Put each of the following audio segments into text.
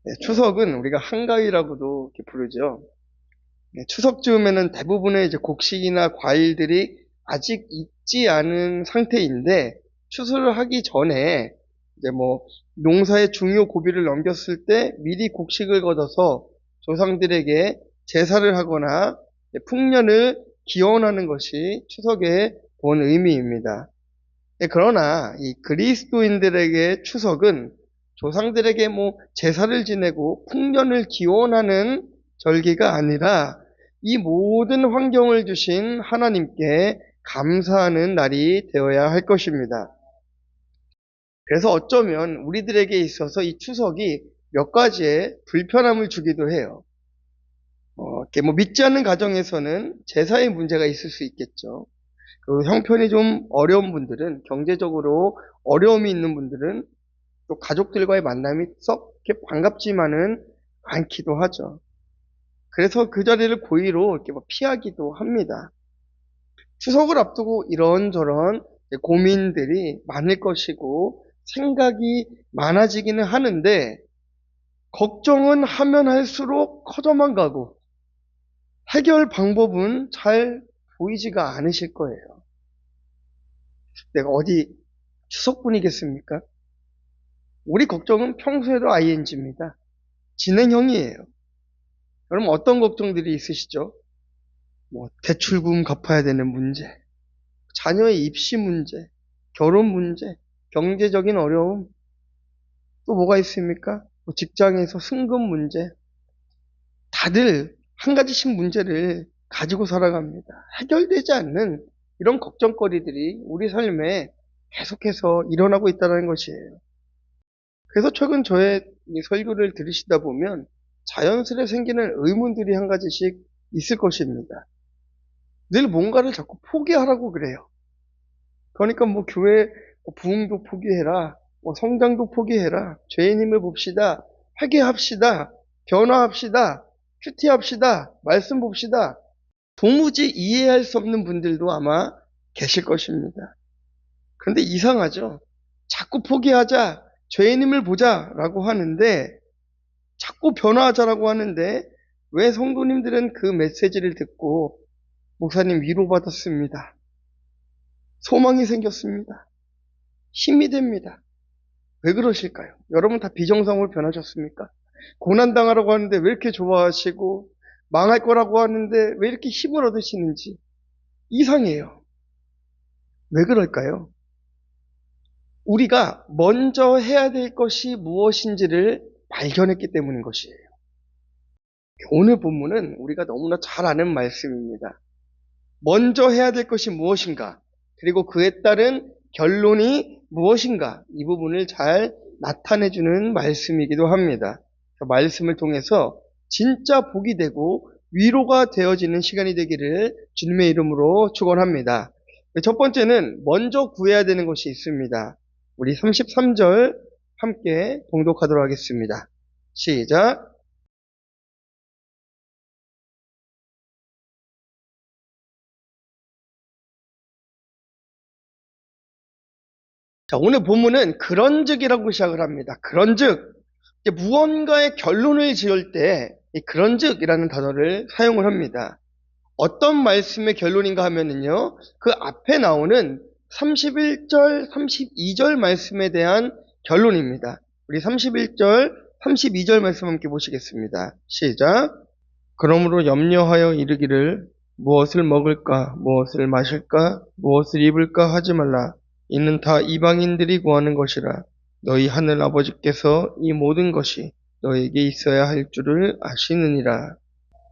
네, 추석은 우리가 한가위라고도 이렇게 부르죠. 네, 추석 즈음에는 대부분의 이제 곡식이나 과일들이 아직 익지 않은 상태인데 추수를 하기 전에 이제 뭐 농사의 중요 고비를 넘겼을 때 미리 곡식을 걷어서 조상들에게 제사를 하거나 풍년을 기원하는 것이 추석의 본 의미입니다. 그러나 이 그리스도인들에게 추석은 조상들에게 뭐 제사를 지내고 풍년을 기원하는 절기가 아니라 이 모든 환경을 주신 하나님께 감사하는 날이 되어야 할 것입니다. 그래서 어쩌면 우리들에게 있어서 이 추석이 몇 가지의 불편함을 주기도 해요. 이렇게 뭐 믿지 않는 가정에서는 제사의 문제가 있을 수 있겠죠. 그리고 형편이 좀 어려운 분들은, 경제적으로 어려움이 있는 분들은 또 가족들과의 만남이 썩 이렇게 반갑지만은 않기도 하죠. 그래서 그 자리를 고의로 이렇게 뭐 피하기도 합니다. 추석을 앞두고 이런저런 고민들이 많을 것이고 생각이 많아지기는 하는데 걱정은 하면 할수록 커져만 가고 해결 방법은 잘 보이지가 않으실 거예요. 내가 어디 추석뿐이겠습니까? 우리 걱정은 평소에도 ing입니다. 진행형이에요. 그럼 어떤 걱정들이 있으시죠? 뭐 대출금 갚아야 되는 문제, 자녀의 입시 문제, 결혼 문제, 경제적인 어려움, 또 뭐가 있습니까? 뭐 직장에서 승급 문제, 다들 한 가지씩 문제를 가지고 살아갑니다. 해결되지 않는 이런 걱정거리들이 우리 삶에 계속해서 일어나고 있다는 것이에요. 그래서 최근 저의 이 설교를 들으시다 보면 자연스레 생기는 의문들이 한 가지씩 있을 것입니다. 늘 뭔가를 자꾸 포기하라고 그래요. 그러니까 뭐 교회 부흥도 포기해라, 뭐 성장도 포기해라, 죄인 힘을 봅시다, 회개합시다, 변화합시다, 큐티합시다, 말씀 봅시다. 도무지 이해할 수 없는 분들도 아마 계실 것입니다. 그런데 이상하죠. 자꾸 포기하자, 죄인임을 보자라고 하는데, 자꾸 변화하자라고 하는데, 왜 성도님들은 그 메시지를 듣고 목사님 위로받았습니다. 소망이 생겼습니다. 힘이 됩니다. 왜 그러실까요? 여러분 다 비정상으로 변하셨습니까? 고난당하라고 하는데 왜 이렇게 좋아하시고 망할 거라고 하는데 왜 이렇게 힘을 얻으시는지 이상해요. 왜 그럴까요? 우리가 먼저 해야 될 것이 무엇인지를 발견했기 때문인 것이에요. 오늘 본문은 우리가 너무나 잘 아는 말씀입니다. 먼저 해야 될 것이 무엇인가, 그리고 그에 따른 결론이 무엇인가, 이 부분을 잘 나타내주는 말씀이기도 합니다. 그 말씀을 통해서 진짜 복이 되고 위로가 되어지는 시간이 되기를 주님의 이름으로 축원합니다. 첫 번째는 먼저 구해야 되는 것이 있습니다. 우리 33절 함께 봉독하도록 하겠습니다. 시작. 자, 오늘 본문은 그런즉이라고 시작을 합니다. 그런즉, 무언가의 결론을 지을 때 이 그런즉이라는 단어를 사용을 합니다. 어떤 말씀의 결론인가 하면은요, 그 앞에 나오는 31절, 32절 말씀에 대한 결론입니다. 우리 31절, 32절 말씀 함께 보시겠습니다. 시작. 그러므로 염려하여 이르기를 무엇을 먹을까, 무엇을 마실까, 무엇을 입을까 하지 말라. 이는 다 이방인들이 구하는 것이라. 너희 하늘 아버지께서 이 모든 것이 너에게 있어야 할 줄을 아시느니라.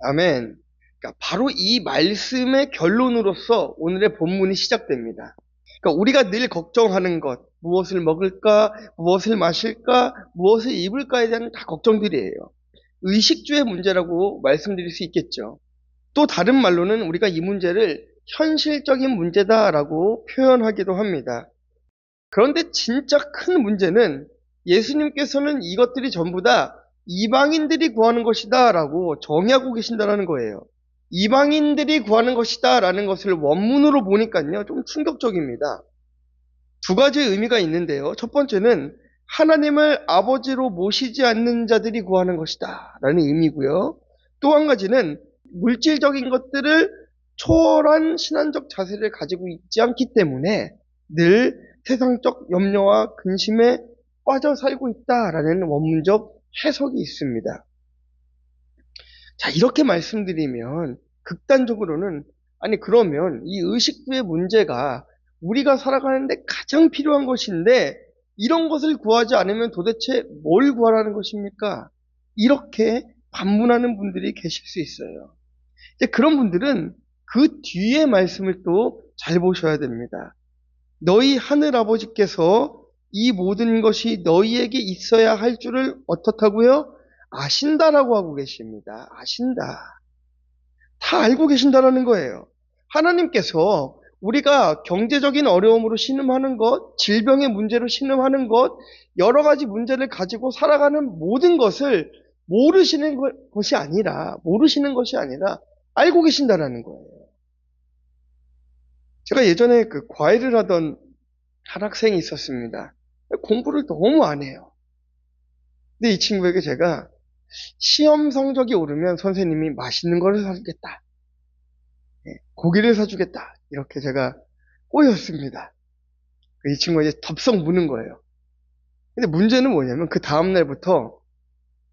아멘. 그러니까 바로 이 말씀의 결론으로서 오늘의 본문이 시작됩니다. 그러니까 우리가 늘 걱정하는 것, 무엇을 먹을까, 무엇을 마실까, 무엇을 입을까에 대한 다 걱정들이에요. 의식주의 문제라고 말씀드릴 수 있겠죠. 또 다른 말로는 우리가 이 문제를 현실적인 문제다라고 표현하기도 합니다. 그런데 진짜 큰 문제는 예수님께서는 이것들이 전부 다 이방인들이 구하는 것이다 라고 정의하고 계신다는 거예요. 이방인들이 구하는 것이다 라는 것을 원문으로 보니까요, 좀 충격적입니다. 두 가지 의미가 있는데요. 첫 번째는 하나님을 아버지로 모시지 않는 자들이 구하는 것이다 라는 의미고요. 또 한 가지는 물질적인 것들을 초월한 신앙적 자세를 가지고 있지 않기 때문에 늘 세상적 염려와 근심에 빠져 살고 있다라는 원문적 해석이 있습니다. 자, 이렇게 말씀드리면 극단적으로는 아니 그러면 이 의식주의 문제가 우리가 살아가는데 가장 필요한 것인데 이런 것을 구하지 않으면 도대체 뭘 구하라는 것입니까? 이렇게 반문하는 분들이 계실 수 있어요. 이제 그런 분들은 그 뒤에 말씀을 또 잘 보셔야 됩니다. 너희 하늘 아버지께서 이 모든 것이 너희에게 있어야 할 줄을 어떻다고요? 아신다라고 하고 계십니다. 아신다. 다 알고 계신다라는 거예요. 하나님께서 우리가 경제적인 어려움으로 신음하는 것, 질병의 문제로 신음하는 것, 여러 가지 문제를 가지고 살아가는 모든 것을 모르시는 것이 아니라 알고 계신다라는 거예요. 제가 예전에 그 과외를 하던 한 학생이 있었습니다. 공부를 너무 안 해요. 근데 이 친구에게 제가 시험 성적이 오르면 선생님이 맛있는 거를 사주겠다. 고기를 사주겠다. 이렇게 제가 꼬였습니다. 이 친구가 이제 덥석 무는 거예요. 근데 문제는 뭐냐면 그 다음날부터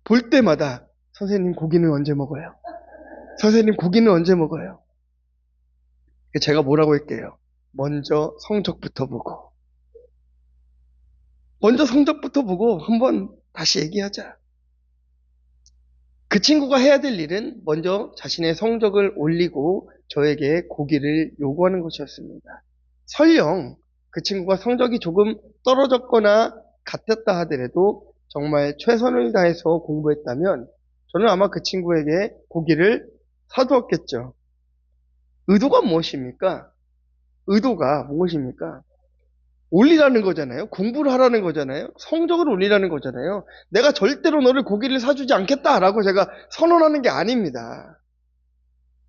볼 때마다 선생님 고기는 언제 먹어요? 선생님 고기는 언제 먹어요? 제가 뭐라고 할게요? 먼저 성적부터 보고 한번 다시 얘기하자. 그 친구가 해야 될 일은 먼저 자신의 성적을 올리고 저에게 고기를 요구하는 것이었습니다. 설령 그 친구가 성적이 조금 떨어졌거나 같았다 하더라도 정말 최선을 다해서 공부했다면 저는 아마 그 친구에게 고기를 사두었겠죠. 의도가 무엇입니까? 올리라는 거잖아요. 공부를 하라는 거잖아요. 성적을 올리라는 거잖아요. 내가 절대로 너를 고기를 사주지 않겠다라고 제가 선언하는 게 아닙니다.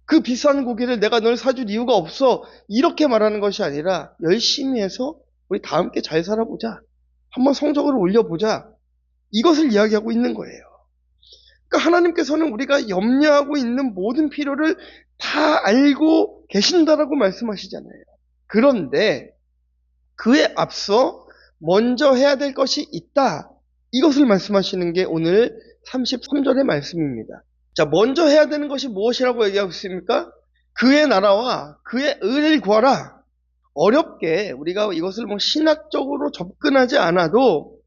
그 비싼 고기를 내가 널 사줄 이유가 없어. 이렇게 말하는 것이 아니라 열심히 해서 우리 다 함께 잘 살아보자. 한번 성적을 올려보자. 이것을 이야기하고 있는 거예요. 그러니까 하나님께서는 우리가 염려하고 있는 모든 필요를 다 알고 계신다라고 말씀하시잖아요. 그런데 그에 앞서 먼저 해야 될 것이 있다. 이것을 말씀하시는 게 오늘 33절의 말씀입니다. 자, 먼저 해야 되는 것이 무엇이라고 얘기하고 있습니까? 그의 나라와 그의 의를 구하라. 어렵게 우리가 이것을 신학적으로 접근하지 않아도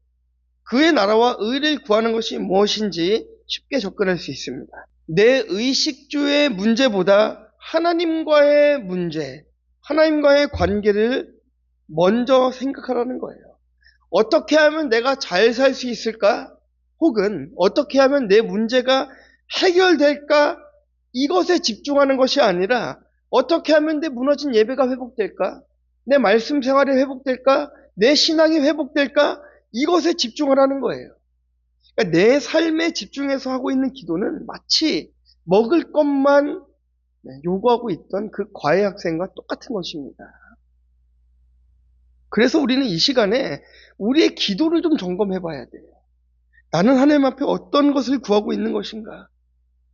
그의 나라와 의를 구하는 것이 무엇인지 쉽게 접근할 수 있습니다. 내 의식주의 문제보다 하나님과의 문제, 하나님과의 관계를 먼저 생각하라는 거예요. 어떻게 하면 내가 잘 살 수 있을까? 혹은 어떻게 하면 내 문제가 해결될까? 이것에 집중하는 것이 아니라 어떻게 하면 내 무너진 예배가 회복될까? 내 말씀 생활이 회복될까? 내 신앙이 회복될까? 이것에 집중하라는 거예요. 그러니까 내 삶에 집중해서 하고 있는 기도는 마치 먹을 것만 요구하고 있던 그 과외 학생과 똑같은 것입니다. 그래서 우리는 이 시간에 우리의 기도를 좀 점검해 봐야 돼요. 나는 하나님 앞에 어떤 것을 구하고 있는 것인가?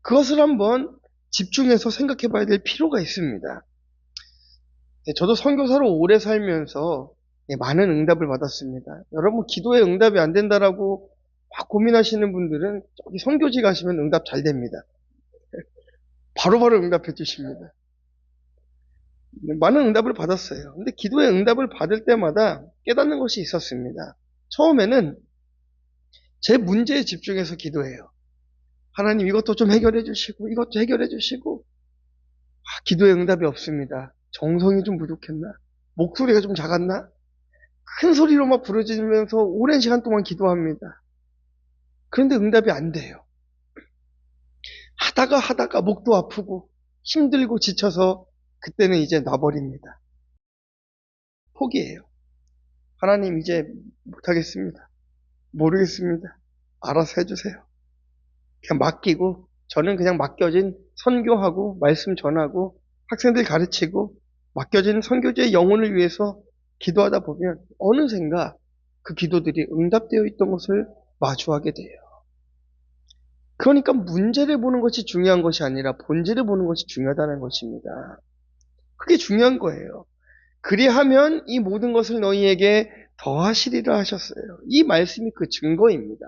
그것을 한번 집중해서 생각해 봐야 될 필요가 있습니다. 저도 선교사로 오래 살면서 많은 응답을 받았습니다. 여러분, 기도에 응답이 안 된다라고 막 고민하시는 분들은 저기 선교지 가시면 응답 잘 됩니다. 바로바로 응답해 주십니다. 많은 응답을 받았어요. 근데 기도의 응답을 받을 때마다 깨닫는 것이 있었습니다. 처음에는 제 문제에 집중해서 기도해요. 하나님 이것도 좀 해결해 주시고 이것도 해결해 주시고 기도의 응답이 없습니다. 정성이 좀 부족했나? 목소리가 좀 작았나? 큰 소리로 막 부르짖으면서 오랜 시간 동안 기도합니다. 그런데 응답이 안 돼요. 하다가 목도 아프고 힘들고 지쳐서 그때는 이제 놔버립니다. 포기해요. 하나님 이제 못하겠습니다. 모르겠습니다. 알아서 해주세요. 그냥 맡기고 저는 그냥 맡겨진 선교하고 말씀 전하고 학생들 가르치고 맡겨진 선교제의 영혼을 위해서 기도하다 보면 어느샌가 그 기도들이 응답되어 있던 것을 마주하게 돼요. 그러니까 문제를 보는 것이 중요한 것이 아니라 본질을 보는 것이 중요하다는 것입니다. 그게 중요한 거예요. 그리하면 이 모든 것을 너희에게 더하시리라 하셨어요. 이 말씀이 그 증거입니다.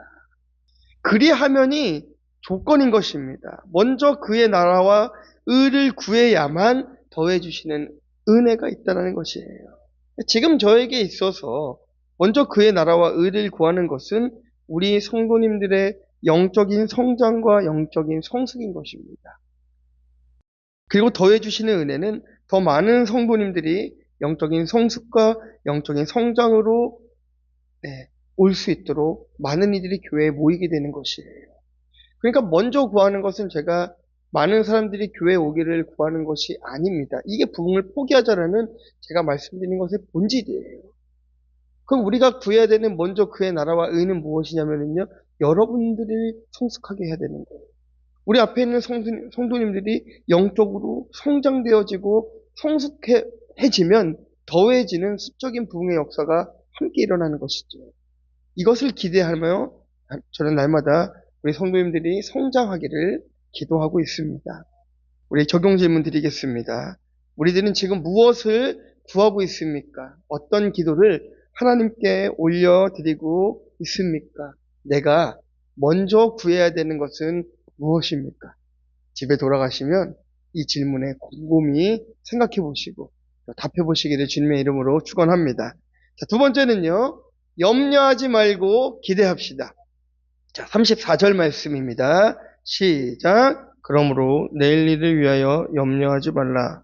그리하면이 조건인 것입니다. 먼저 그의 나라와 의를 구해야만 더해주시는 은혜가 있다는 것이에요. 지금 저에게 있어서 먼저 그의 나라와 의를 구하는 것은 우리 성도님들의 영적인 성장과 영적인 성숙인 것입니다. 그리고 더해주시는 은혜는 더 많은 성도님들이 영적인 성숙과 영적인 성장으로 올 수 있도록 많은 이들이 교회에 모이게 되는 것이에요. 그러니까 먼저 구하는 것은 제가 많은 사람들이 교회에 오기를 구하는 것이 아닙니다. 이게 부흥을 포기하자라는 제가 말씀드린 것의 본질이에요. 그럼 우리가 구해야 되는 먼저 그의 나라와 의는 무엇이냐면요, 여러분들을 성숙하게 해야 되는 거예요. 우리 앞에 있는 성도님들이 영적으로 성장되어지고 성숙해지면 더해지는 수적인 부흥의 역사가 함께 일어나는 것이죠. 이것을 기대하며 저는 날마다 우리 성도님들이 성장하기를 기도하고 있습니다. 우리 적용 질문 드리겠습니다. 우리들은 지금 무엇을 구하고 있습니까? 어떤 기도를 하나님께 올려드리고 있습니까? 내가 먼저 구해야 되는 것은 무엇입니까? 집에 돌아가시면 이 질문에 곰곰이 생각해 보시고 답해 보시기를 주님의 이름으로 축원합니다. 자, 두 번째는요, 염려하지 말고 기대합시다. 자, 34절 말씀입니다. 시작. 그러므로 내일 일을 위하여 염려하지 말라.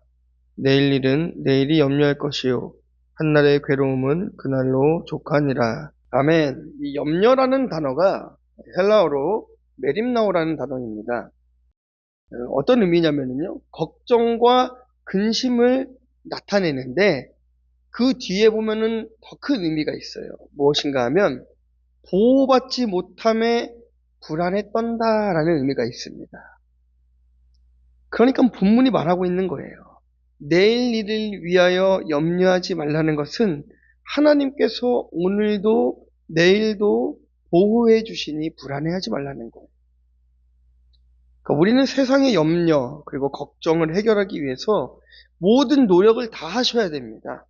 내일 일은 내일이 염려할 것이요 한날의 괴로움은 그날로 족하니라. 아멘. 이 염려라는 단어가 헬라어로 메림나오라는 단어입니다. 어떤 의미냐면요, 걱정과 근심을 나타내는데 그 뒤에 보면은 더 큰 의미가 있어요. 무엇인가 하면 보호받지 못함에 불안에 떤다라는 의미가 있습니다. 그러니까 본문이 말하고 있는 거예요. 내일 일을 위하여 염려하지 말라는 것은 하나님께서 오늘도 내일도 보호해 주시니 불안해하지 말라는 거예요. 그러니까 우리는 세상의 염려 그리고 걱정을 해결하기 위해서 모든 노력을 다 하셔야 됩니다.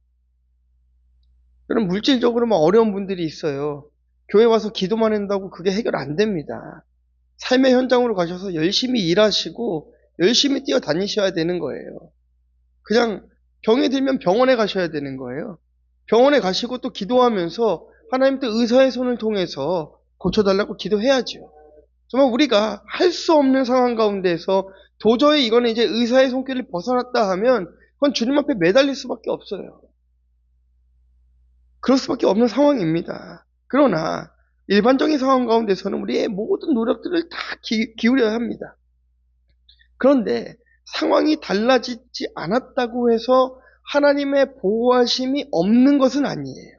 여러분, 물질적으로 어려운 분들이 있어요. 교회 와서 기도만 한다고 그게 해결 안 됩니다. 삶의 현장으로 가셔서 열심히 일하시고 열심히 뛰어다니셔야 되는 거예요. 그냥 병이 들면 병원에 가셔야 되는 거예요. 병원에 가시고 또 기도하면서 하나님께 의사의 손을 통해서 고쳐달라고 기도해야죠. 정말 우리가 할 수 없는 상황 가운데서 도저히 이거는 이제 의사의 손길을 벗어났다 하면 그건 주님 앞에 매달릴 수밖에 없어요. 그럴 수밖에 없는 상황입니다. 그러나 일반적인 상황 가운데서는 우리의 모든 노력들을 다 기울여야 합니다. 그런데 상황이 달라지지 않았다고 해서 하나님의 보호하심이 없는 것은 아니에요.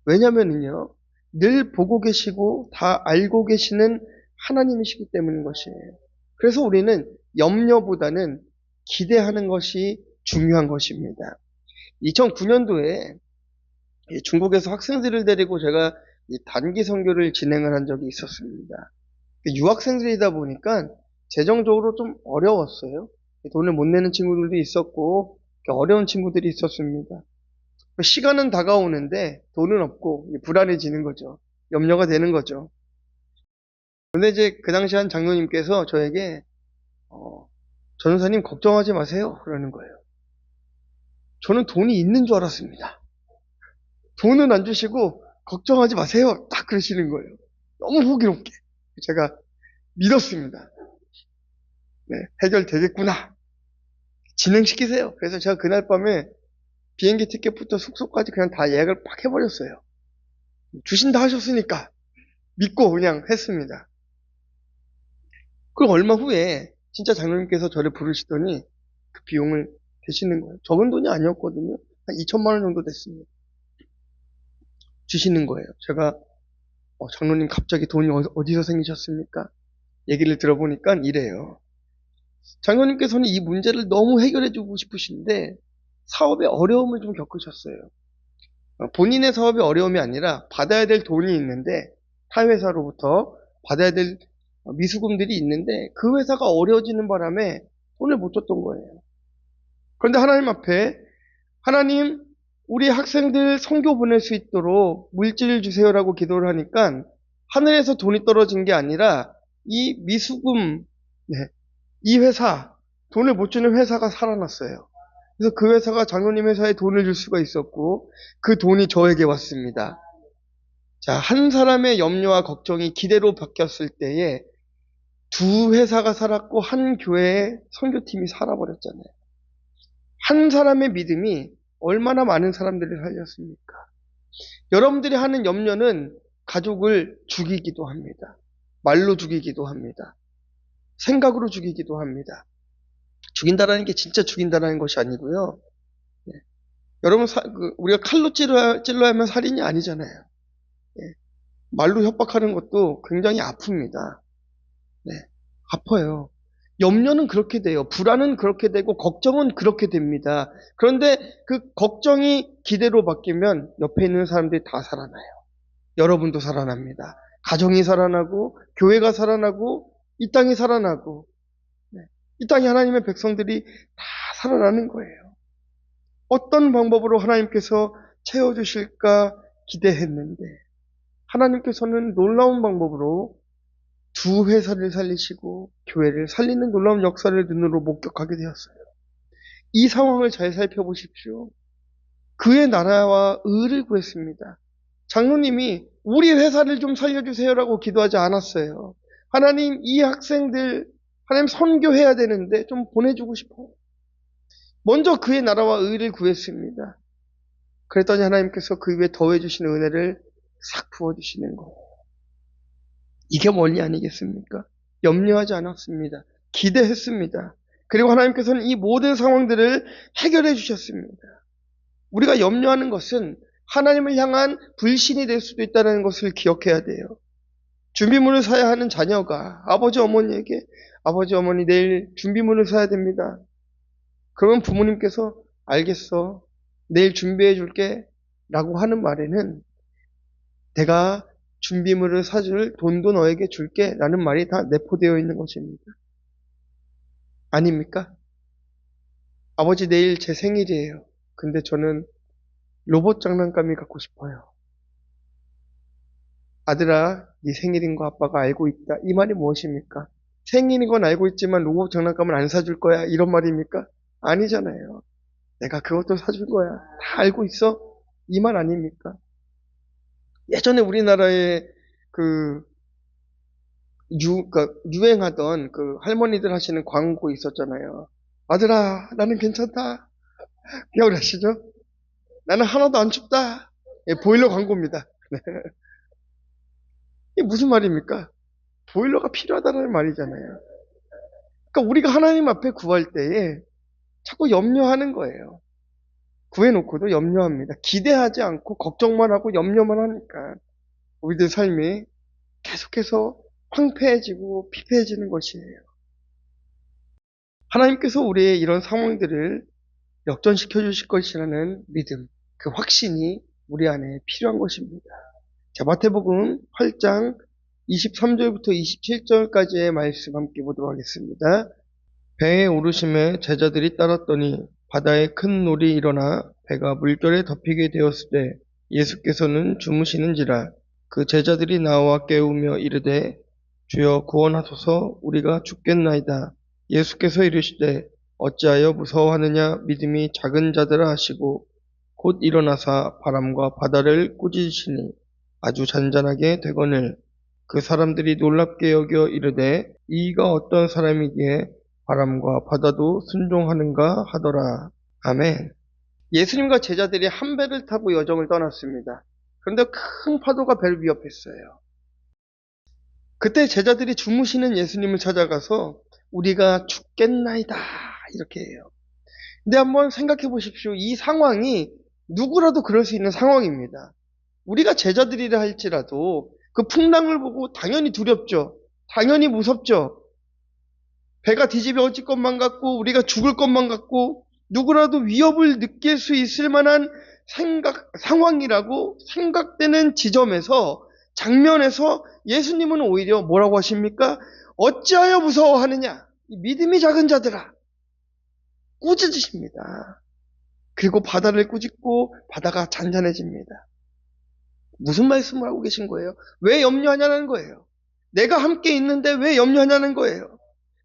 왜냐면은요, 늘 보고 계시고 다 알고 계시는 하나님이시기 때문인 것이에요. 그래서 우리는 염려보다는 기대하는 것이 중요한 것입니다. 2009년도에 중국에서 학생들을 데리고 제가 단기 선교를 진행을 한 적이 있었습니다. 유학생들이다 보니까 재정적으로 좀 어려웠어요. 돈을 못 내는 친구들도 있었고 어려운 친구들이 있었습니다. 시간은 다가오는데 돈은 없고 불안해지는 거죠. 염려가 되는 거죠. 근데 이제 그 당시 한 장로님께서 저에게 전도사님 걱정하지 마세요 그러는 거예요. 저는 돈이 있는 줄 알았습니다. 돈은 안 주시고 걱정하지 마세요 딱 그러시는 거예요. 너무 호기롭게 제가 믿었습니다. 네, 해결되겠구나. 진행시키세요. 그래서 제가 그날 밤에 비행기 티켓부터 숙소까지 그냥 다 예약을 팍 해버렸어요. 주신다 하셨으니까 믿고 그냥 했습니다. 그리고 얼마 후에 진짜 장로님께서 저를 부르시더니 그 비용을 대시는 거예요. 적은 돈이 아니었거든요. 한 2천만 원 정도 됐습니다. 주시는 거예요. 제가 장로님 갑자기 돈이 어디서 생기셨습니까? 얘기를 들어보니까 이래요. 장로님께서는 이 문제를 너무 해결해 주고 싶으신데 사업에 어려움을 좀 겪으셨어요. 본인의 사업이 어려움이 아니라 받아야 될 돈이 있는데 타 회사로부터 받아야 될 미수금들이 있는데 그 회사가 어려워지는 바람에 돈을 못 줬던 거예요. 그런데 하나님 앞에 하나님 우리 학생들 선교 보낼 수 있도록 물질 주세요라고 기도를 하니까 하늘에서 돈이 떨어진 게 아니라 이 미수금, 네, 이 회사, 돈을 못 주는 회사가 살아났어요. 그래서 그 회사가 장로님 회사에 돈을 줄 수가 있었고 그 돈이 저에게 왔습니다. 자, 한 사람의 염려와 걱정이 기대로 바뀌었을 때에 두 회사가 살았고 한 교회의 선교팀이 살아버렸잖아요. 한 사람의 믿음이 얼마나 많은 사람들을 살렸습니까? 여러분들이 하는 염려는 가족을 죽이기도 합니다. 말로 죽이기도 합니다. 생각으로 죽이기도 합니다. 죽인다라는 게 진짜 죽인다라는 것이 아니고요. 네. 여러분, 우리가 칼로 찔러야 하면 살인이 아니잖아요. 네. 말로 협박하는 것도 굉장히 아픕니다. 네. 아파요. 염려는 그렇게 돼요. 불안은 그렇게 되고, 걱정은 그렇게 됩니다. 그런데 그 걱정이 기대로 바뀌면 옆에 있는 사람들이 다 살아나요. 여러분도 살아납니다. 가정이 살아나고, 교회가 살아나고, 이 땅이 살아나고, 네. 이 땅에 하나님의 백성들이 다 살아나는 거예요. 어떤 방법으로 하나님께서 채워주실까 기대했는데, 하나님께서는 놀라운 방법으로 두 회사를 살리시고 교회를 살리는 놀라운 역사를 눈으로 목격하게 되었어요. 이 상황을 잘 살펴보십시오. 그의 나라와 의를 구했습니다. 장로님이 우리 회사를 좀 살려주세요라고 기도하지 않았어요. 하나님, 이 학생들 하나님 선교해야 되는데 좀 보내주고 싶어요. 먼저 그의 나라와 의를 구했습니다. 그랬더니 하나님께서 그 위에 더해주시는 은혜를 싹 부어주시는 거예요. 이게 원리 아니겠습니까? 염려하지 않았습니다. 기대했습니다. 그리고 하나님께서는 이 모든 상황들을 해결해 주셨습니다. 우리가 염려하는 것은 하나님을 향한 불신이 될 수도 있다는 것을 기억해야 돼요. 준비물을 사야 하는 자녀가 아버지 어머니에게 아버지 어머니 내일 준비물을 사야 됩니다. 그러면 부모님께서 알겠어. 내일 준비해 줄게 라고 하는 말에는 내가 준비물을 사줄 돈도 너에게 줄게 라는 말이 다 내포되어 있는 것입니다. 아닙니까? 아버지 내일 제 생일이에요. 근데 저는 로봇 장난감이 갖고 싶어요. 아들아, 네 생일인 거 아빠가 알고 있다. 이 말이 무엇입니까? 생일인 건 알고 있지만 로봇 장난감은 안 사줄 거야. 이런 말입니까? 아니잖아요. 내가 그것도 사줄 거야. 다 알고 있어. 이 말 아닙니까? 예전에 우리나라에 유행하던 그 할머니들 하시는 광고 있었잖아요. 아들아, 나는 괜찮다. 기억나시죠? 나는 하나도 안 춥다. 예, 보일러 광고입니다. 이게 무슨 말입니까? 보일러가 필요하다는 말이잖아요. 그러니까 우리가 하나님 앞에 구할 때에 자꾸 염려하는 거예요. 구해놓고도 염려합니다. 기대하지 않고 걱정만 하고 염려만 하니까 우리들 삶이 계속해서 황폐해지고 피폐해지는 것이에요. 하나님께서 우리의 이런 상황들을 역전시켜 주실 것이라는 믿음, 그 확신이 우리 안에 필요한 것입니다. 자, 마태복음 8장 23절부터 27절까지의 말씀 함께 보도록 하겠습니다. 배에 오르심에 제자들이 따랐더니 바다에 큰 놀이 일어나 배가 물결에 덮이게 되었을 때 예수께서는 주무시는지라. 그 제자들이 나와 깨우며 이르되 주여 구원하소서, 우리가 죽겠나이다. 예수께서 이르시되 어찌하여 무서워하느냐, 믿음이 작은 자들아 하시고 곧 일어나사 바람과 바다를 꾸짖으시니 아주 잔잔하게 되거늘. 그 사람들이 놀랍게 여겨 이르되 이가 어떤 사람이기에 바람과 바다도 순종하는가 하더라. 아멘. 예수님과 제자들이 한 배를 타고 여정을 떠났습니다. 그런데 큰 파도가 배를 위협했어요. 그때 제자들이 주무시는 예수님을 찾아가서 우리가 죽겠나이다 이렇게 해요. 근데 한번 생각해 보십시오. 이 상황이 누구라도 그럴 수 있는 상황입니다. 우리가 제자들이라 할지라도 그 풍랑을 보고 당연히 두렵죠. 당연히 무섭죠. 배가 뒤집어질 것만 같고 우리가 죽을 것만 같고 누구라도 위협을 느낄 수 있을 만한 상황이라고 생각되는 지점에서, 장면에서 예수님은 오히려 뭐라고 하십니까? 어찌하여 무서워하느냐? 이 믿음이 작은 자들아. 꾸짖으십니다. 그리고 바다를 꾸짖고 바다가 잔잔해집니다. 무슨 말씀을 하고 계신 거예요? 왜 염려하냐는 거예요. 내가 함께 있는데 왜 염려하냐는 거예요.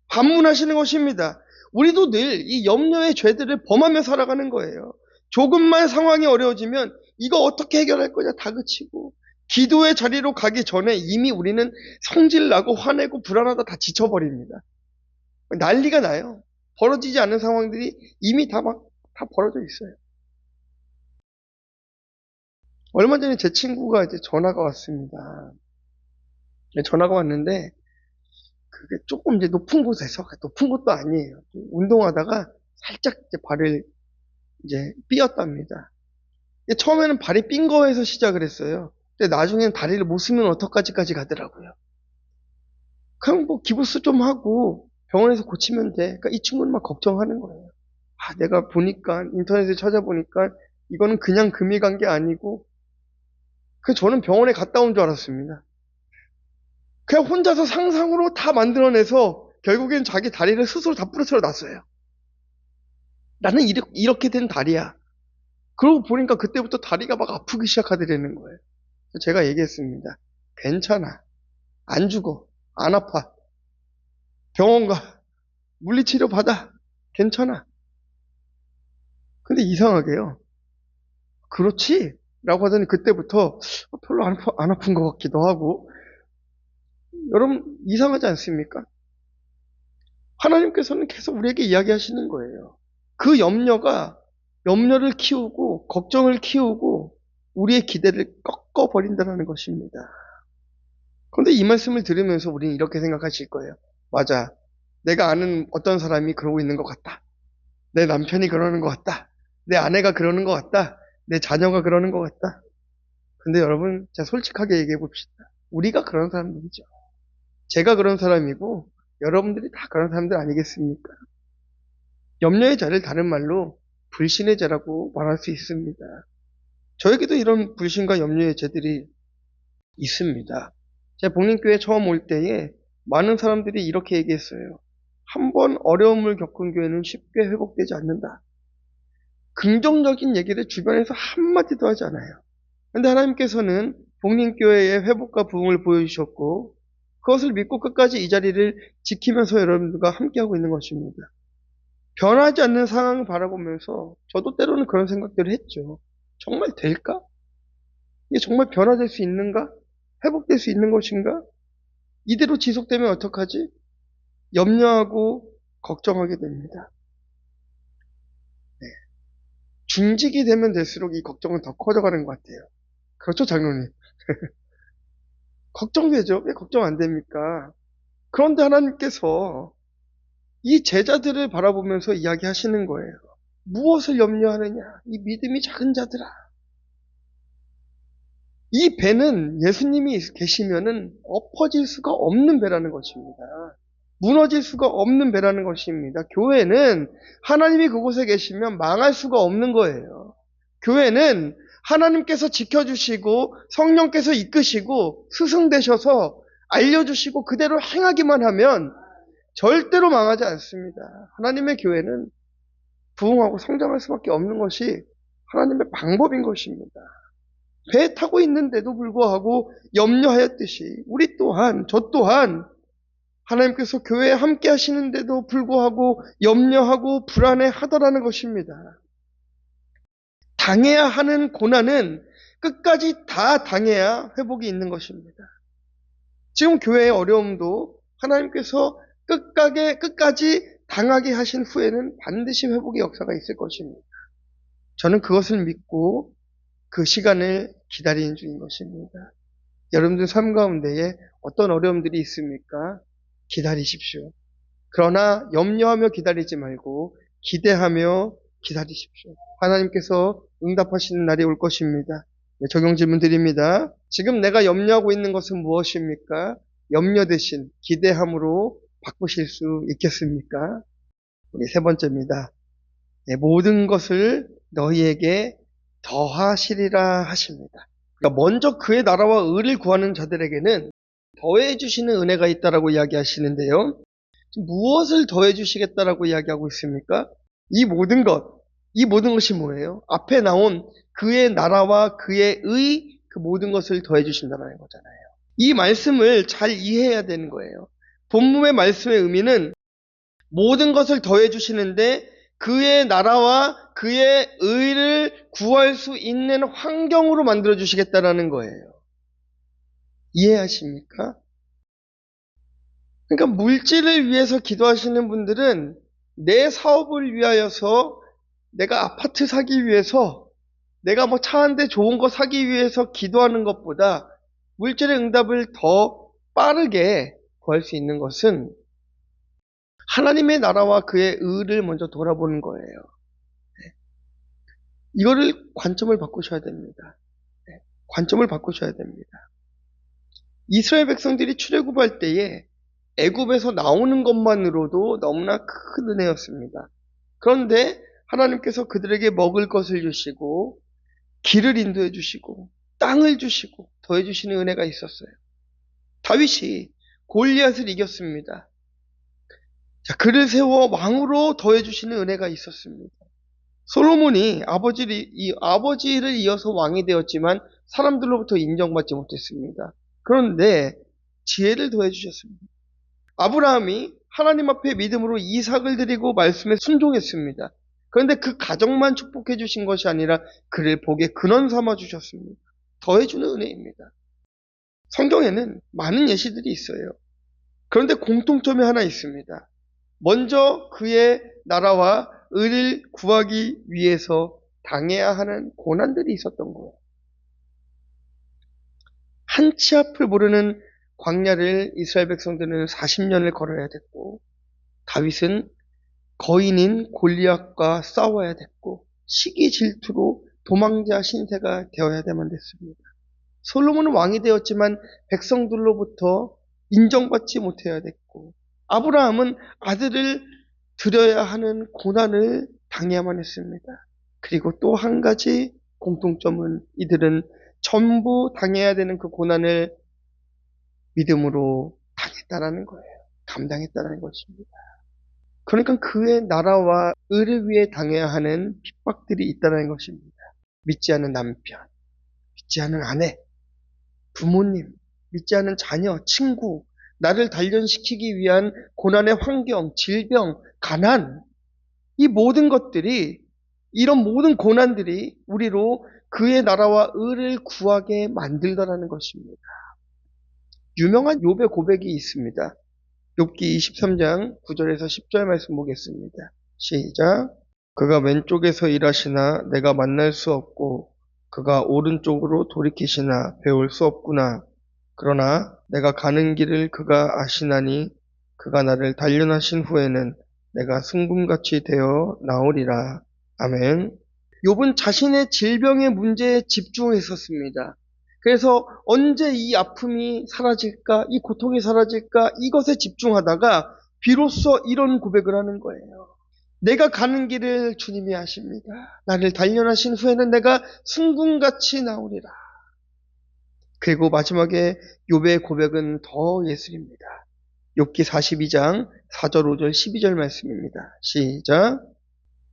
반문하시는 것입니다. 우리도 늘 이 염려의 죄들을 범하며 살아가는 거예요. 조금만 상황이 어려워지면 이거 어떻게 해결할 거냐 다그치고, 기도의 자리로 가기 전에 이미 우리는 성질나고 화내고 불안하다 다 지쳐버립니다. 난리가 나요. 벌어지지 않은 상황들이 이미 다 벌어져 있어요. 얼마 전에 제 친구가 이제 전화가 왔습니다. 전화가 왔는데, 그게 조금 이제 높은 곳에서, 높은 곳도 아니에요. 운동하다가 살짝 이제 발을 이제 삐었답니다. 처음에는 발이 삔 거에서 시작을 했어요. 근데 나중엔 다리를 못 쓰면 어떡하지까지 가더라고요. 그냥 뭐 기부스 좀 하고 병원에서 고치면 돼. 그러니까 이 친구는 막 걱정하는 거예요. 내가 보니까, 인터넷에 찾아보니까 이거는 그냥 금이 간 게 아니고, 저는 병원에 갔다 온 줄 알았습니다. 그냥 혼자서 상상으로 다 만들어내서 결국엔 자기 다리를 스스로 다 부러뜨려 놨어요. 나는 이렇게 된 다리야. 그러고 보니까 그때부터 다리가 막 아프기 시작하더라는 거예요. 제가 얘기했습니다. 괜찮아. 안 죽어. 안 아파. 병원 가. 물리치료 받아. 괜찮아. 근데 이상하게요. 그렇지? 라고 하더니 그때부터 별로 안 아픈 것 같기도 하고. 여러분, 이상하지 않습니까? 하나님께서는 계속 우리에게 이야기하시는 거예요. 그 염려를 키우고 걱정을 키우고 우리의 기대를 꺾어버린다는 것입니다. 그런데 이 말씀을 들으면서 우리는 이렇게 생각하실 거예요. 맞아. 내가 아는 어떤 사람이 그러고 있는 것 같다. 내 남편이 그러는 것 같다. 내 아내가 그러는 것 같다. 내 자녀가 그러는 것 같다. 근데 여러분, 제가 솔직하게 얘기해 봅시다. 우리가 그런 사람들이죠. 제가 그런 사람이고 여러분들이 다 그런 사람들 아니겠습니까? 염려의 자를 다른 말로 불신의 자라고 말할 수 있습니다. 저에게도 이런 불신과 염려의 죄들이 있습니다. 제가 복림교회 처음 올 때에 많은 사람들이 이렇게 얘기했어요. 한 번 어려움을 겪은 교회는 쉽게 회복되지 않는다. 긍정적인 얘기를 주변에서 한마디도 하지 않아요. 그런데 하나님께서는 복림교회의 회복과 부흥을 보여주셨고, 그것을 믿고 끝까지 이 자리를 지키면서 여러분들과 함께하고 있는 것입니다. 변하지 않는 상황을 바라보면서 저도 때로는 그런 생각들을 했죠. 정말 될까? 이게 정말 변화될 수 있는가? 회복될 수 있는 것인가? 이대로 지속되면 어떡하지? 염려하고 걱정하게 됩니다. 네. 중직이 되면 될수록 이 걱정은 더 커져가는 것 같아요. 그렇죠, 장로님? 걱정되죠? 왜 걱정 안 됩니까? 그런데 하나님께서 이 제자들을 바라보면서 이야기하시는 거예요. 무엇을 염려하느냐? 이 믿음이 작은 자들아. 이 배는 예수님이 계시면은 엎어질 수가 없는 배라는 것입니다. 무너질 수가 없는 배라는 것입니다. 교회는 하나님이 그곳에 계시면 망할 수가 없는 거예요. 교회는 하나님께서 지켜주시고 성령께서 이끄시고 스승되셔서 알려주시고 그대로 행하기만 하면 절대로 망하지 않습니다. 하나님의 교회는 부흥하고 성장할 수밖에 없는 것이 하나님의 방법인 것입니다. 배 타고 있는데도 불구하고 염려하였듯이 우리 또한, 저 또한 하나님께서 교회에 함께 하시는데도 불구하고 염려하고 불안해 하더라는 것입니다. 당해야 하는 고난은 끝까지 다 당해야 회복이 있는 것입니다. 지금 교회의 어려움도 하나님께서 끝까지 당하게 하신 후에는 반드시 회복의 역사가 있을 것입니다. 저는 그것을 믿고 그 시간을 기다리는 중인 것입니다. 여러분들 삶 가운데에 어떤 어려움들이 있습니까? 기다리십시오. 그러나 염려하며 기다리지 말고 기대하며 기다리십시오. 하나님께서 응답하시는 날이 올 것입니다. 네, 적용 질문 드립니다. 지금 내가 염려하고 있는 것은 무엇입니까? 염려 대신 기대함으로 바꾸실 수 있겠습니까? 우리 세 번째입니다. 모든 것을 너희에게 더하시리라 하십니다. 그러니까 먼저 그의 나라와 의를 구하는 자들에게는 더해 주시는 은혜가 있다라고 이야기하시는데요. 무엇을 더해 주시겠다라고 이야기하고 있습니까? 이 모든 것이 뭐예요? 앞에 나온 그의 나라와 그의 의, 그 모든 것을 더해 주신다는 거잖아요. 이 말씀을 잘 이해해야 되는 거예요. 본문의 말씀의 의미는 모든 것을 더해 주시는데 그의 나라와 그의 의를 구할 수 있는 환경으로 만들어 주시겠다라는 거예요. 이해하십니까? 그러니까 물질을 위해서 기도하시는 분들은 내 사업을 위하여서, 내가 아파트 사기 위해서, 내가 뭐 차 한 대 좋은 거 사기 위해서 기도하는 것보다 물질의 응답을 더 빠르게 구할 수 있는 것은 하나님의 나라와 그의 의를 먼저 돌아보는 거예요. 이거를 관점을 바꾸셔야 됩니다. 관점을 바꾸셔야 됩니다. 이스라엘 백성들이 출애굽할 때에 애굽에서 나오는 것만으로도 너무나 큰 은혜였습니다. 그런데 하나님께서 그들에게 먹을 것을 주시고 길을 인도해 주시고 땅을 주시고 더해 주시는 은혜가 있었어요. 다윗이 골리앗을 이겼습니다. 자, 그를 세워 왕으로 더해 주시는 은혜가 있었습니다. 솔로몬이 아버지를 이어서 왕이 되었지만 사람들로부터 인정받지 못했습니다. 그런데 지혜를 더해 주셨습니다. 아브라함이 하나님 앞에 믿음으로 이삭을 드리고 말씀에 순종했습니다. 그런데 그 가정만 축복해 주신 것이 아니라 그를 복의 근원 삼아 주셨습니다. 더해주는 은혜입니다. 성경에는 많은 예시들이 있어요. 그런데 공통점이 하나 있습니다. 먼저 그의 나라와 의를 구하기 위해서 당해야 하는 고난들이 있었던 거예요. 한 치 앞을 모르는 광야를 이스라엘 백성들은 40년을 걸어야 됐고, 다윗은 거인인 골리앗과 싸워야 됐고, 시기 질투로 도망자 신세가 되어야만 됐습니다. 솔로몬은 왕이 되었지만 백성들로부터 인정받지 못해야 됐고, 아브라함은 아들을 드려야 하는 고난을 당해야만 했습니다. 그리고 또 한 가지 공통점은 이들은 전부 당해야 되는 그 고난을 믿음으로 당했다라는 거예요. 감당했다라는 것입니다. 그러니까 그의 나라와 의를 위해 당해야 하는 핍박들이 있다는 것입니다. 믿지 않는 남편, 믿지 않는 아내, 부모님, 믿지 않는 자녀, 친구, 나를 단련시키기 위한 고난의 환경, 질병, 가난, 이 모든 것들이, 이런 모든 고난들이 우리로 그의 나라와 의를 구하게 만들더라는 것입니다. 유명한 욥의 고백이 있습니다. 욥기 23장 9절에서 10절 말씀 보겠습니다. 시작. 그가 왼쪽에서 일하시나 내가 만날 수 없고 그가 오른쪽으로 돌이키시나 배울 수 없구나. 그러나 내가 가는 길을 그가 아시나니 그가 나를 단련하신 후에는 내가 승금같이 되어 나오리라. 아멘. 욥은 자신의 질병의 문제에 집중했었습니다. 그래서 언제 이 아픔이 사라질까, 이 고통이 사라질까, 이것에 집중하다가 비로소 이런 고백을 하는 거예요. 내가 가는 길을 주님이 아십니다. 나를 단련하신 후에는 내가 승금같이 나오리라. 그리고 마지막에 욥의 고백은 더 예술입니다. 욥기 42장 4절, 5절, 12절 말씀입니다. 시작.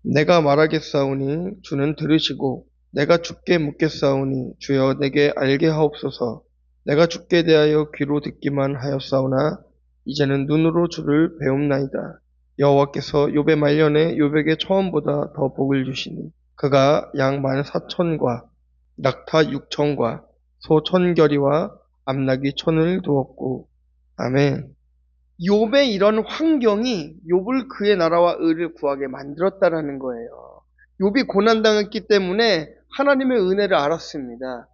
내가 말하겠사오니 주는 들으시고 내가 주께 묻겠사오니 주여 내게 알게 하옵소서. 내가 주께 대하여 귀로 듣기만 하였사오나 이제는 눈으로 주를 배움나이다. 여호와께서 욥의 말년에 욥에게 처음보다 더 복을 주시니 그가 양 14,000과 낙타 6,000과 소 1,000결이와 암나귀 1,000을 두었고. 아멘. 욥의 이런 환경이 욥을 그의 나라와 의를 구하게 만들었다라는 거예요. 욥이 고난당했기 때문에 하나님의 은혜를 알았습니다.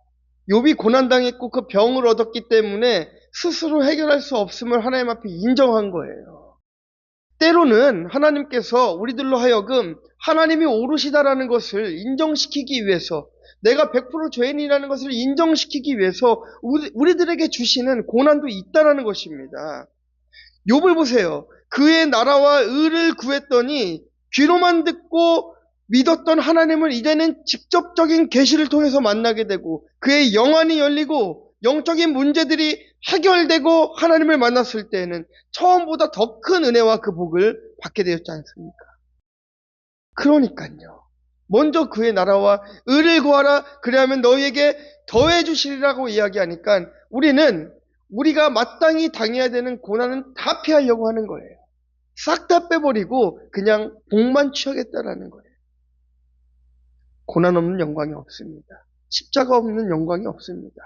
욥이 고난당했고 그 병을 얻었기 때문에 스스로 해결할 수 없음을 하나님 앞에 인정한 거예요. 때로는 하나님께서 우리들로 하여금 하나님이 오르시다라는 것을 인정시키기 위해서, 내가 100% 죄인이라는 것을 인정시키기 위해서 우리들에게 주시는 고난도 있다라는 것입니다. 욥을 보세요. 그의 나라와 의를 구했더니 귀로만 듣고 믿었던 하나님을 이제는 직접적인 계시를 통해서 만나게 되고 그의 영안이 열리고 영적인 문제들이 해결되고 하나님을 만났을 때에는 처음보다 더 큰 은혜와 그 복을 받게 되었지 않습니까? 그러니까요. 먼저 그의 나라와 의를 구하라. 그리하면 너희에게 더해 주시리라고 이야기하니까 우리는 우리가 마땅히 당해야 되는 고난은 다 피하려고 하는 거예요. 싹 다 빼버리고 그냥 복만 취하겠다라는 거예요. 고난 없는 영광이 없습니다. 십자가 없는 영광이 없습니다.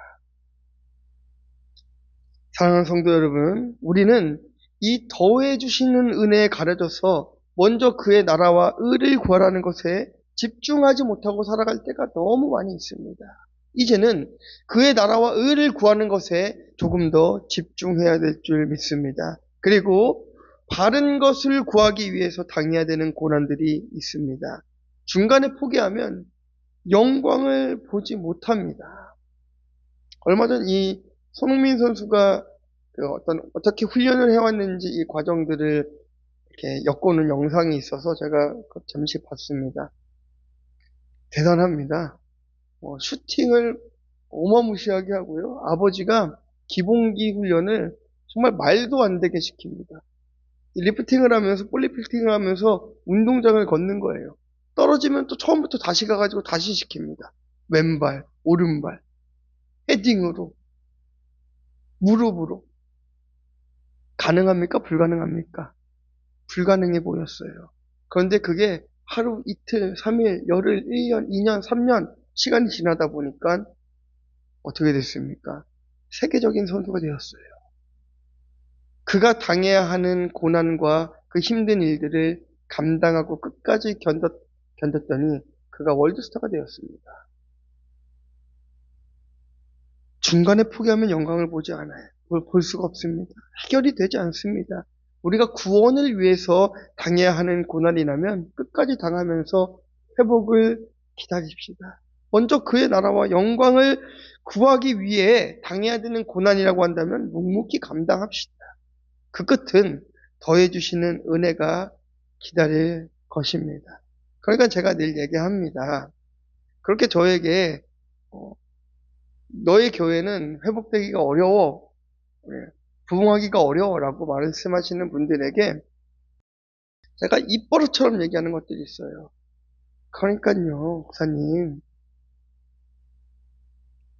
사랑하는 성도 여러분, 우리는 이 더해 주시는 은혜에 가려져서 먼저 그의 나라와 의를 구하라는 것에 집중하지 못하고 살아갈 때가 너무 많이 있습니다. 이제는 그의 나라와 의를 구하는 것에 조금 더 집중해야 될 줄 믿습니다. 그리고 바른 것을 구하기 위해서 당해야 되는 고난들이 있습니다. 중간에 포기하면 영광을 보지 못합니다. 얼마 전 이 손흥민 선수가 어떻게 훈련을 해왔는지 이 과정들을 이렇게 엿보는 영상이 있어서 제가 잠시 봤습니다. 대단합니다. 슈팅을 어마무시하게 하고요. 아버지가 기본기 훈련을 정말 말도 안 되게 시킵니다. 리프팅을 하면서, 볼리프팅을 하면서 운동장을 걷는 거예요. 떨어지면 또 처음부터 다시 가가지고 다시 시킵니다. 왼발, 오른발, 헤딩으로, 무릎으로. 가능합니까? 불가능합니까? 불가능해 보였어요. 그런데 그게 하루, 이틀, 3일, 열흘, 1년, 2년, 3년 시간이 지나다 보니까 어떻게 됐습니까? 세계적인 선수가 되었어요. 그가 당해야 하는 고난과 그 힘든 일들을 감당하고 끝까지 견뎠더니 그가 월드스타가 되었습니다. 중간에 포기하면 영광을 보지 않아요. 볼 수가 없습니다. 해결이 되지 않습니다. 우리가 구원을 위해서 당해야 하는 고난이라면 끝까지 당하면서 회복을 기다립시다. 먼저 그의 나라와 영광을 구하기 위해 당해야 되는 고난이라고 한다면 묵묵히 감당합시다. 그 끝은 더해주시는 은혜가 기다릴 것입니다. 그러니까 제가 늘 얘기합니다. 그렇게 저에게 너의 교회는 회복되기가 어려워, 부흥하기가 어려워라고 말씀하시는 분들에게 제가 입버릇처럼 얘기하는 것들이 있어요. 그러니까요, 목사님,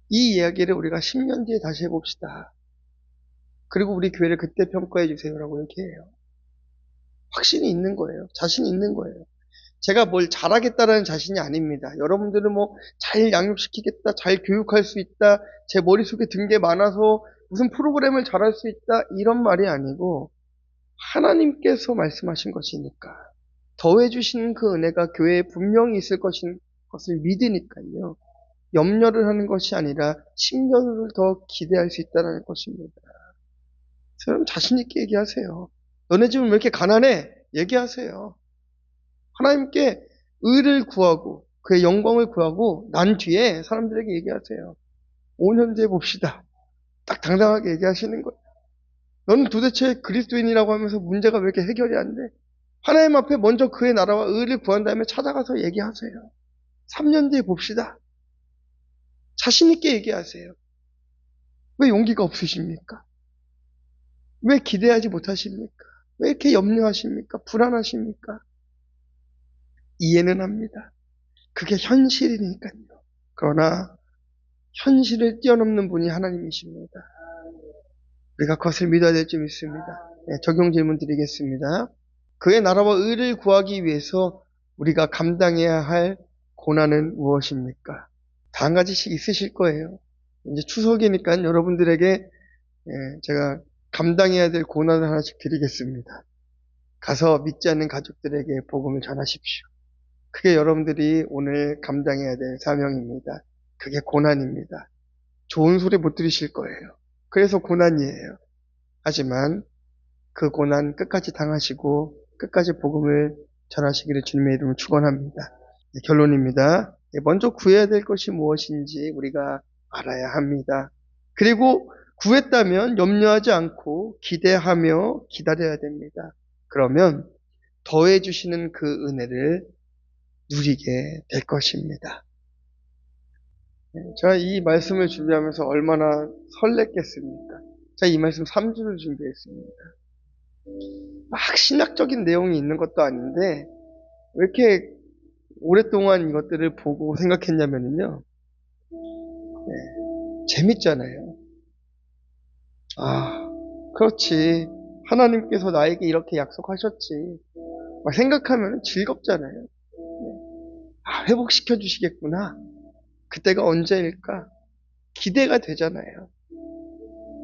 이 이야기를 우리가 10년 뒤에 다시 해봅시다. 그리고 우리 교회를 그때 평가해 주세요라고 얘기해요. 확신이 있는 거예요. 자신이 있는 거예요. 제가 뭘 잘하겠다라는 자신이 아닙니다. 여러분들은 뭐 잘 양육시키겠다, 잘 교육할 수 있다, 제 머릿속에 든 게 많아서 무슨 프로그램을 잘할 수 있다, 이런 말이 아니고 하나님께서 말씀하신 것이니까 더해주신 그 은혜가 교회에 분명히 있을 것을 믿으니까요. 염려를 하는 것이 아니라 10년을 더 기대할 수 있다는 것입니다. 여러분 자신 있게 얘기하세요. 너네 집은 왜 이렇게 가난해? 얘기하세요. 하나님께 의를 구하고 그의 영광을 구하고 난 뒤에 사람들에게 얘기하세요. 5년 뒤에 봅시다. 딱 당당하게 얘기하시는 거예요. 너는 도대체 그리스도인이라고 하면서 문제가 왜 이렇게 해결이 안 돼? 하나님 앞에 먼저 그의 나라와 의를 구한 다음에 찾아가서 얘기하세요. 3년 뒤에 봅시다. 자신 있게 얘기하세요. 왜 용기가 없으십니까? 왜 기대하지 못하십니까? 왜 이렇게 염려하십니까? 불안하십니까? 이해는 합니다. 그게 현실이니까요. 그러나 현실을 뛰어넘는 분이 하나님이십니다. 우리가 그것을 믿어야 될 줄 믿습니다. 네, 적용 질문 드리겠습니다. 그의 나라와 의를 구하기 위해서 우리가 감당해야 할 고난은 무엇입니까? 다 한 가지씩 있으실 거예요. 이제 추석이니까 여러분들에게 제가 감당해야 될 고난을 하나씩 드리겠습니다. 가서 믿지 않는 가족들에게 복음을 전하십시오. 그게 여러분들이 오늘 감당해야 될 사명입니다. 그게 고난입니다. 좋은 소리 못 들으실 거예요. 그래서 고난이에요. 하지만 그 고난 끝까지 당하시고 끝까지 복음을 전하시기를 주님의 이름으로 축원합니다. 결론입니다. 먼저 구해야 될 것이 무엇인지 우리가 알아야 합니다. 그리고 구했다면 염려하지 않고 기대하며 기다려야 됩니다. 그러면 더해주시는 그 은혜를 누리게 될 것입니다. 제가 이 말씀을 준비하면서 얼마나 설렜겠습니까? 제가 이 말씀 3주를 준비했습니다. 막 신학적인 내용이 있는 것도 아닌데 왜 이렇게 오랫동안 이것들을 보고 생각했냐면요. 재밌잖아요. 아, 그렇지. 하나님께서 나에게 이렇게 약속하셨지. 막 생각하면 즐겁잖아요. 아, 회복시켜 주시겠구나. 그때가 언제일까? 기대가 되잖아요.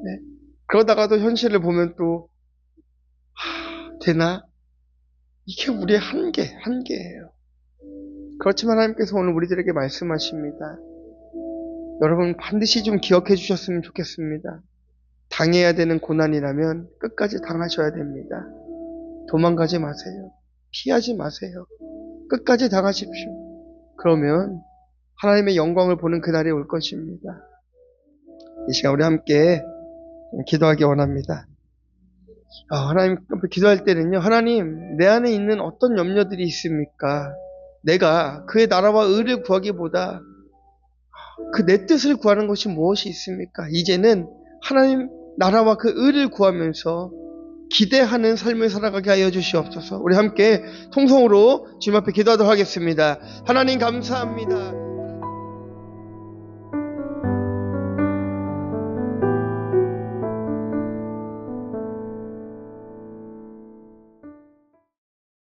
네. 그러다가도 현실을 보면 또, 되나? 이게 우리의 한계예요. 그렇지만 하나님께서 오늘 우리들에게 말씀하십니다. 여러분 반드시 좀 기억해 주셨으면 좋겠습니다. 당해야 되는 고난이라면 끝까지 당하셔야 됩니다. 도망가지 마세요. 피하지 마세요. 끝까지 당하십시오. 그러면 하나님의 영광을 보는 그날이 올 것입니다. 이 시간 우리 함께 기도하기 원합니다. 하나님 앞에 기도할 때는요, 하나님, 내 안에 있는 어떤 염려들이 있습니까? 내가 그의 나라와 의를 구하기보다 그 내 뜻을 구하는 것이 무엇이 있습니까? 이제는 하나님 나라와 그 의를 구하면서 기대하는 삶을 살아가게 하여 주시옵소서. 우리 함께 통성으로 주님 앞에 기도하도록 하겠습니다. 하나님 감사합니다.